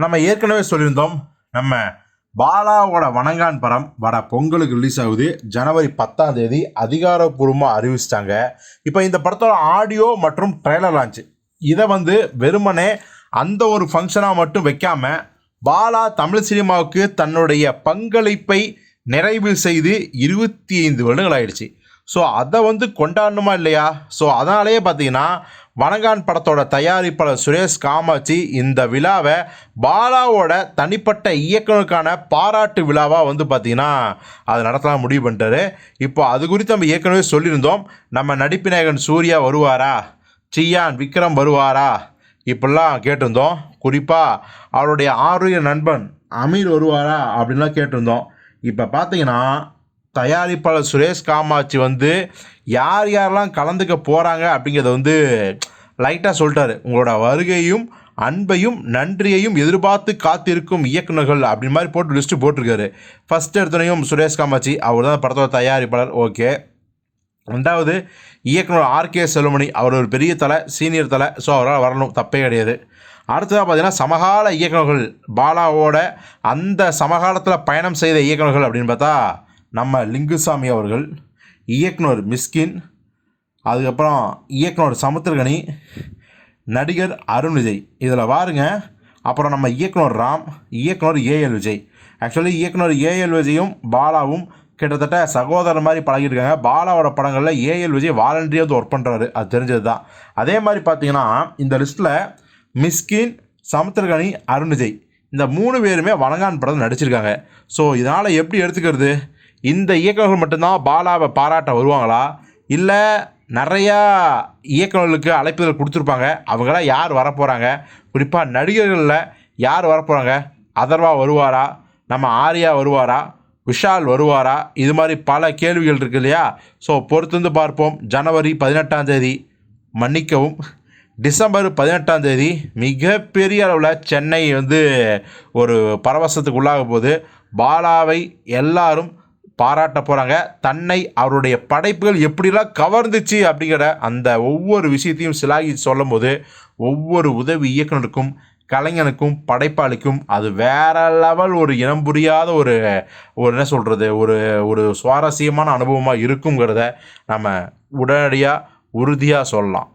நம்ம ஏற்கனவே சொல்லியிருந்தோம், நம்ம பாலாவோட வணங்கான் படம் வட பொங்கலுக்கு ரிலீஸ் ஆகுது. ஜனவரி 10ஆம் தேதி அதிகாரப்பூர்வமாக அறிவிச்சிட்டாங்க. இப்போ இந்த படத்தோட ஆடியோ மற்றும் ட்ரெய்லர் லான்ச் இதை வெறுமனே அந்த ஒரு ஃபங்க்ஷனாக மட்டும் வைக்காம, பாலா தமிழ் சினிமாவுக்கு தன்னுடைய பங்களிப்பை நிறைவு செய்து 25 வருடங்கள் ஆயிடுச்சு. ஸோ அதை கொண்டாடணுமா இல்லையா? ஸோ அதனாலேயே பார்த்தீங்கன்னா வணங்கான் படத்தோட தயாரிப்பாளர் சுரேஷ் காமாட்சி இந்த விழாவை பாலாவோட தனிப்பட்ட இயக்குனருக்கான பாராட்டு விழாவாக பார்த்தீங்கன்னா அதை நடத்தலாம் முடிவு பண்ணிட்டாரு. இப்போ அது குறித்து நம்ம ஏற்கனவே சொல்லியிருந்தோம். நம்ம நடிப்பு நாயகன் சூர்யா வருவாரா, சியான் விக்ரம் வருவாரா இப்படிலாம் கேட்டிருந்தோம். குறிப்பாக அவருடைய ஆரோக்கிய நண்பன் அமீர் வருவாரா அப்படின்லாம் கேட்டிருந்தோம். இப்போ பார்த்தீங்கன்னா தயாரிப்பாளர் சுரேஷ் காமாட்சி யார் யாரெல்லாம் கலந்துக்க போகிறாங்க அப்படிங்கிறத லைட்டாக சொல்லிட்டாரு. உங்களோட வருகையும் அன்பையும் நன்றியையும் எதிர்பார்த்து காத்திருக்கும் இயக்குநர்கள் அப்படி மாதிரி போட்டு லிஸ்ட்டு போட்டிருக்காரு. ஃபஸ்ட் எடுத்தனையும் சுரேஷ் காமாட்சி அவர் தான் படத்தோட தயாரிப்பாளர். ஓகே. ரெண்டாவது இயக்குனர் ஆர்கே செல்வமணி, அவர் ஒரு பெரிய தலை, சீனியர் தலை. ஸோ அவரால் வரணும், தப்பே கிடையாது. அடுத்ததாக பார்த்தீங்கன்னா சமகால இயக்குநர்கள், பாலாவோட அந்த சமகாலத்தில் பயணம் செய்த இயக்குநர்கள் அப்படின்னு பார்த்தா நம்ம லிங்குசாமி அவர்கள், இயக்குனர் மிஸ்கின், அதுக்கப்புறம் இயக்குனர் சமுத்திரகனி, நடிகர் அருண் விஜய் இதில் பாருங்க. அப்புறம் நம்ம இயக்குனர் ராம், இயக்குனர் ஏஎல் விஜய். ஆக்சுவலி இயக்குனர் ஏஎல் விஜயும் பாலாவும் கிட்டத்தட்ட சகோதரர் மாதிரி பழகிருக்காங்க. பாலாவோட படங்களில் ஏஎல் விஜய் வாலண்டியாக ஒர்க் பண்ணுறாரு, அது தெரிஞ்சது தான். அதே மாதிரி பார்த்தீங்கன்னா இந்த லிஸ்ட்டில் மிஸ்கின், சமுத்திரகனி, அருண் விஜய் இந்த 3 பேருமே வணங்கான் படத்தில் நடிச்சிருக்காங்க. ஸோ இதனால் எப்படி எடுத்துக்கிறது? இந்த இயக்குநர்கள் மட்டும்தான் பாலாவை பாராட்ட வருவாங்களா, இல்லை நிறையா இயக்குநர்களுக்கு அழைப்புதல் கொடுத்துருப்பாங்க, அவங்களாம் யார் வரப்போகிறாங்க? குறிப்பாக நடிகர்களில் யார் வரப்போகிறாங்க? அதர்வா வருவாரா, நம்ம ஆர்யா வருவாரா, விஷால் வருவாரா? இது மாதிரி பல கேள்விகள் இருக்குது இல்லையா? ஸோ பொறுத்திருந்து பார்ப்போம். ஜனவரி 18ஆம் தேதி, மன்னிக்கவும் டிசம்பர் 18ஆம் தேதி மிகப்பெரிய அளவில் சென்னை ஒரு பரவசத்துக்கு உள்ளாக போது பாலாவை எல்லாரும் பாராட்ட போகிறாங்க. தன்னை அவருடைய படைப்புகள் எப்படிலாம் கவர்ந்துச்சு அப்படிங்கிற அந்த ஒவ்வொரு விஷயத்தையும் சிலாகி சொல்லும் போது ஒவ்வொரு உதவி இயக்குனருக்கும் கலைஞனுக்கும் படைப்பாளிக்கும் அது வேற லெவல் ஒரு இனம் புரியாத ஒரு என்ன சொல்கிறது, ஒரு சுவாரஸ்யமான அனுபவமாக இருக்குங்கிறத நம்ம உடனடியாக உறுதியாக சொல்லலாம்.